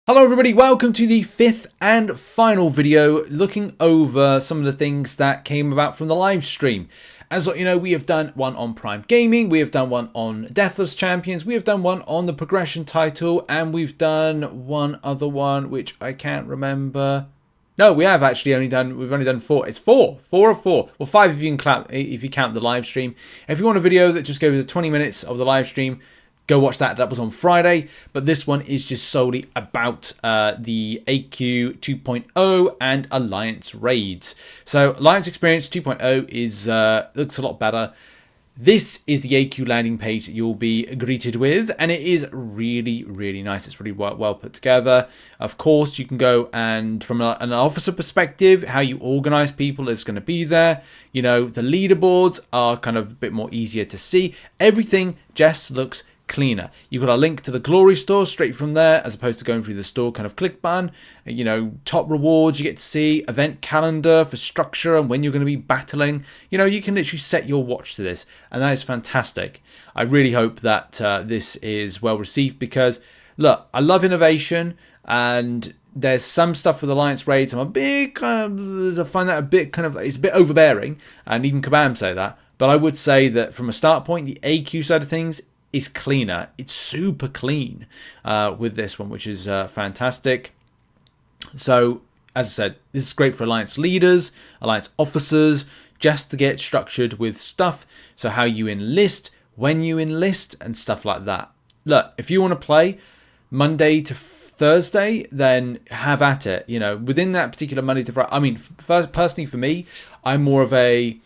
Hello everybody, welcome to the fifth and final video looking over some of the things that came about from the live stream. As you know, we have done one on Prime Gaming, we have done one on Deathless Champions, we have done one on the progression title, and we've done one other one which I can't remember. No, we have actually only done four. It's four of four. Well, five if you count the live stream. If you want a video that just goes 20 minutes of the live stream, go watch that. That was on Friday, but this one is just solely about the AQ 2.0 and Alliance raids. So Alliance Experience 2.0 is looks a lot better. This is the AQ landing page that you'll be greeted with, and it is really, really nice. It's really well put together. Of course, you can go and from an officer perspective, how you organize people is going to be there. You know, the leaderboards are kind of a bit more easier to see. Everything just looks cleaner. You've got a link to the glory store straight from there, as opposed to going through the store kind of click button. You know, top rewards you get to see, event calendar for structure and when you're going to be battling. You know, you can literally set your watch to this, and that is fantastic. I really hope that this is well received, because look, I love innovation, and there's some stuff with Alliance raids I'm a bit kind of, I find that a bit kind of, it's a bit overbearing, and even Kabam say that. But I would say that from a start point, the AQ side of things is cleaner. It's super clean with this one, which is fantastic. So, as I said, this is great for Alliance leaders, Alliance officers, just to get structured with stuff. So how you enlist, when you enlist, and stuff like that. Look, if you want to play Monday to Thursday, then have at it. You know, within that particular Monday to Friday. I mean, personally for me, I'm more of a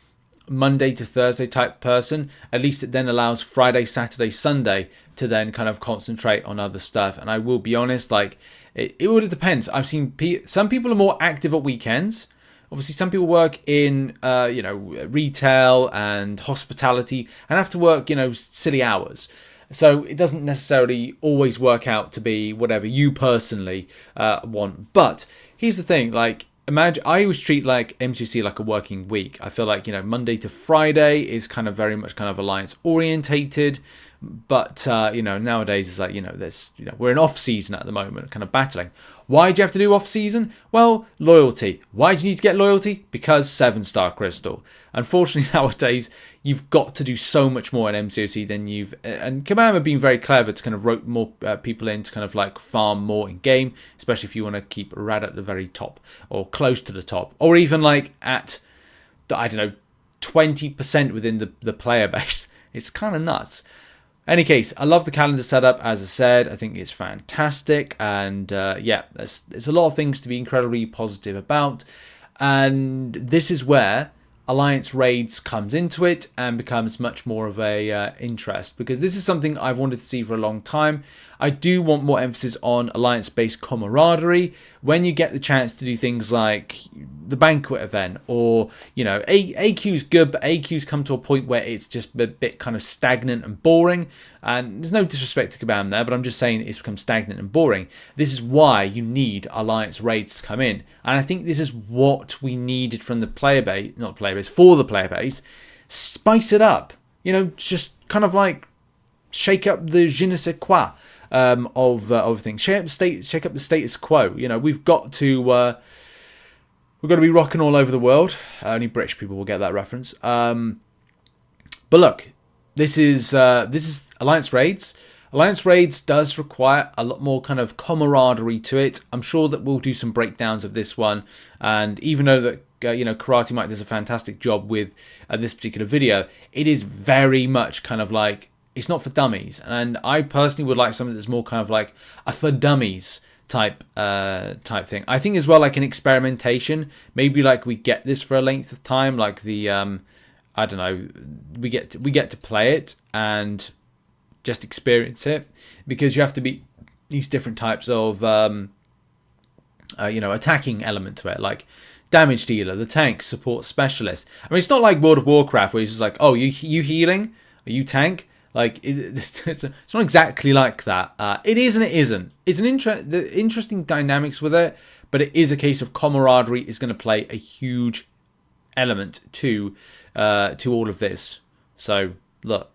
Monday to Thursday type person. At least it then allows Friday, Saturday, Sunday to then kind of concentrate on other stuff. And I will be honest, like it really depends. I've seen some people are more active at weekends. Obviously, some people work in you know, retail and hospitality and have to work, you know, silly hours. So it doesn't necessarily always work out to be whatever you personally want. But here's the thing, like, imagine, I always treat like MCOC like a working week. I feel like, you know, Monday to Friday is kind of very much kind of Alliance orientated, but you know, nowadays it's like, you know, there's, you know, we're in off season at the moment, kind of battling. Why do you have to do off season? Well, loyalty. Why do you need to get loyalty? Because 7-star crystal. Unfortunately, nowadays you've got to do so much more in MCOC than you've, and Kabam have been very clever to kind of rope more people in to kind of like farm more in game, especially if you want to keep Rad at the very top or close to the top, or even like at, I don't know, 20% within the player base. It's kind of nuts. Any case, I love the calendar setup. As I said, I think it's fantastic, and yeah, there's a lot of things to be incredibly positive about, and this is where Alliance raids comes into it and becomes much more of a interest, because this is something I've wanted to see for a long time. I do want more emphasis on Alliance-based camaraderie when you get the chance to do things like the Banquet Event, or, you know, AQ's good, but AQ's come to a point where it's just a bit kind of stagnant and boring. And there's no disrespect to Kabam there, but I'm just saying it's become stagnant and boring. This is why you need Alliance raids to come in, and I think this is what we needed from the player base, not player base, for the player base. Spice it up, you know, just kind of like shake up the je ne sais quoi of things. Shake up the status quo. You know, we've got to be rocking all over the world. Only British people will get that reference. But look, this is Alliance raids. Alliance raids does require a lot more kind of camaraderie to it. I'm sure that we'll do some breakdowns of this one, and even though that you know, Karate Mike does a fantastic job with this particular video, it is very much kind of like, it's not for dummies, and I personally would like something that's more kind of like a for dummies type thing. I think as well, like an experimentation, maybe like we get this for a length of time, like the I don't know, we get to play it and just experience it, because you have to be these different types of you know, attacking element to it, like damage dealer, the tank, support specialist. I mean, it's not like World of Warcraft where it's just like, oh, you healing, are you tank? Like, it's not exactly like that. It is and it isn't. It's an interesting dynamics with it, but it is a case of camaraderie is going to play a huge element to all of this. So look,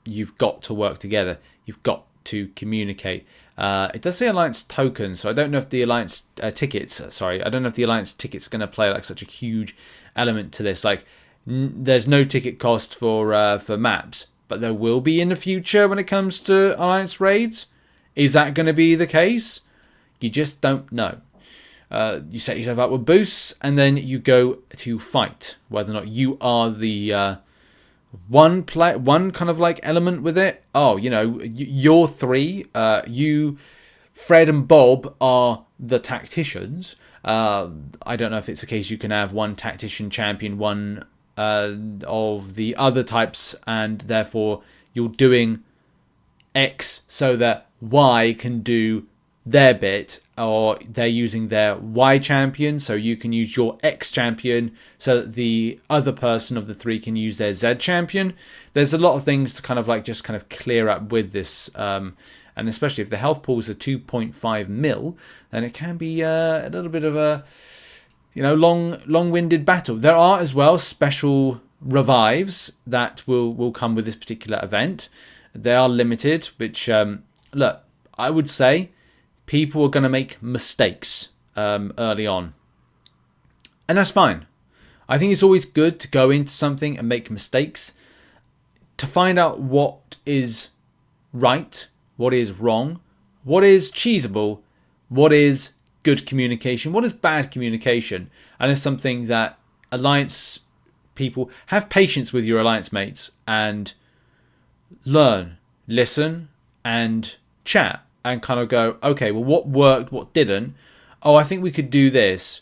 you've got to work together. You've got to communicate, It does say Alliance tokens, so I don't know if the Alliance tickets, sorry, I don't know if the Alliance tickets are going to play like such a huge element to this. Like, there's no ticket cost for maps, but there will be in the future when it comes to Alliance raids. Is that going to be the case? You just don't know. You set yourself up with boosts, and then you go to fight. Whether or not you are the one kind of like element with it. Oh, you know, you're three. You, Fred and Bob are the tacticians. I don't know if it's the case you can have one tactician champion, one of the other types, and therefore you're doing X so that Y can do their bit, or they're using their Y champion, so you can use your X champion so that the other person of the three can use their Z champion. There's a lot of things to kind of like just kind of clear up with this, and especially if the health pools are 2.5 mil, then it can be a little bit of a, you know, long-winded battle. There are as well special revives that will come with this particular event. They are limited, which look, I would say people are going to make mistakes early on. And that's fine. I think it's always good to go into something and make mistakes to find out what is right, what is wrong, what is cheesable, what is good communication, what is bad communication. And it's something that Alliance people have patience with your Alliance mates and learn, listen, and chat. And kind of go, okay, well, what worked, what didn't? Oh, I think we could do this.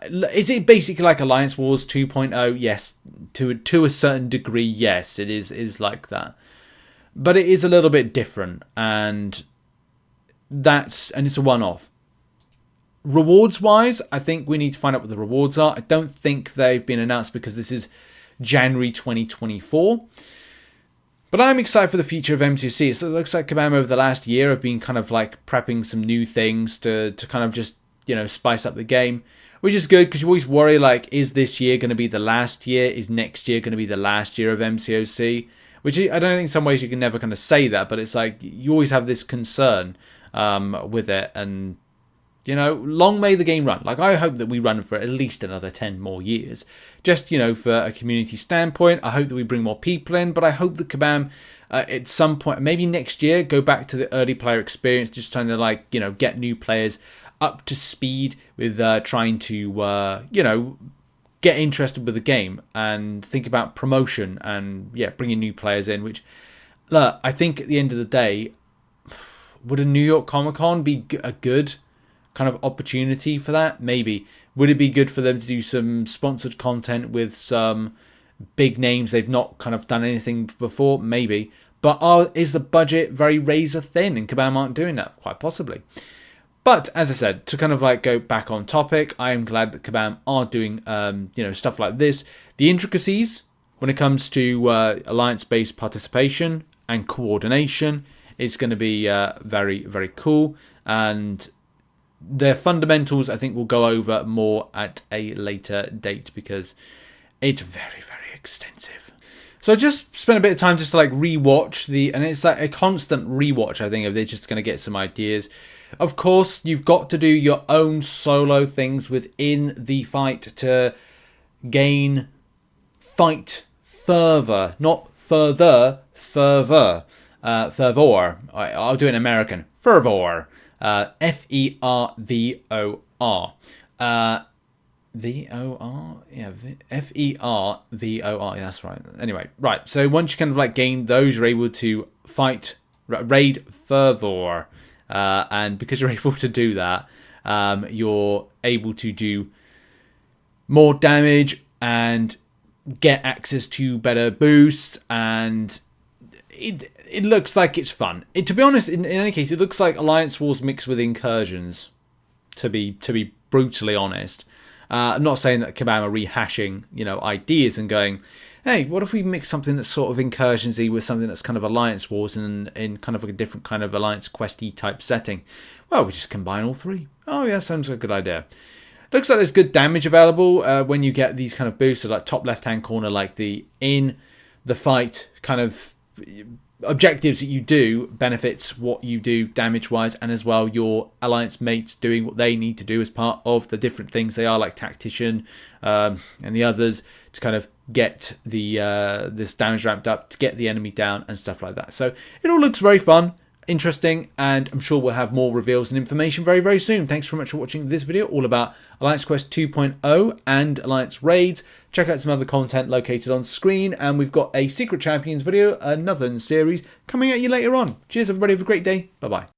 Is it basically like Alliance Wars 2.0? Yes, to a certain degree, yes, it is like that. But it is a little bit different, and it's a one-off. Rewards-wise, I think we need to find out what the rewards are. I don't think they've been announced because this is January 2024. But I'm excited for the future of MCOC. So it looks like Kabam over the last year have been kind of like prepping some new things to kind of just, you know, spice up the game. Which is good because you always worry, like, is this year going to be the last year? Is next year going to be the last year of MCOC? Which I don't think in some ways you can never kind of say that. But it's like you always have this concern with it. And, you know, long may the game run. Like, I hope that we run for at least another 10 more years. Just, you know, for a community standpoint. I hope that we bring more people in. But I hope that Kabam, at some point, maybe next year, go back to the early player experience. Just trying to, like, you know, get new players up to speed with trying to, you know, get interested with the game. And think about promotion and, yeah, bringing new players in. Which, look, I think at the end of the day, would a New York Comic Con be a good kind of opportunity for that? Maybe. Would it be good for them to do some sponsored content with some big names they've not kind of done anything before? Maybe. But is the budget very razor thin and Kabam aren't doing that? Quite possibly. But as I said, to kind of like go back on topic, I am glad that Kabam are doing you know, stuff like this. The intricacies when it comes to alliance-based participation and coordination is going to be very, very cool. And their fundamentals, I think, we'll go over more at a later date because it's very, very extensive. So I just spent a bit of time just to like rewatch and it's like a constant rewatch, I think, if they're just going to get some ideas. Of course, you've got to do your own solo things within the fight to gain fight fervor, not further, fervor. Fervor. I'll do it in American. Fervor. F-E-R-V-O-R. V-O-R? Yeah, F-E-R-V-O-R. Yeah, that's right. Anyway, right. So once you kind of like gain those, you're able to fight, raid fervor. And because you're able to do that, you're able to do more damage and get access to better boosts, and it looks like it's fun. To be honest, in any case, it looks like Alliance Wars mixed with Incursions, to be brutally honest. I'm not saying that Kabam are rehashing, you know, ideas and going, hey, what if we mix something that's sort of Incursions-y with something that's kind of Alliance Wars and in kind of like a different kind of Alliance Questy type setting? Well, we just combine all three. Oh yeah, sounds like a good idea. Looks like there's good damage available when you get these kind of boosts, so like top left-hand corner, like the in the fight kind of objectives that you do benefits what you do damage wise, and as well your alliance mates doing what they need to do as part of the different things they are, like tactician and the others, to kind of get the this damage ramped up, to get the enemy down and stuff like that. So it all looks very fun, interesting, and I'm sure we'll have more reveals and information very, very soon. Thanks very much for watching this video all about Alliance Quest 2.0 and Alliance Raids. Check out some other content located on screen, and we've got a Secret Champions video, another in the series, coming at you later on. Cheers everybody, have a great day. Bye bye.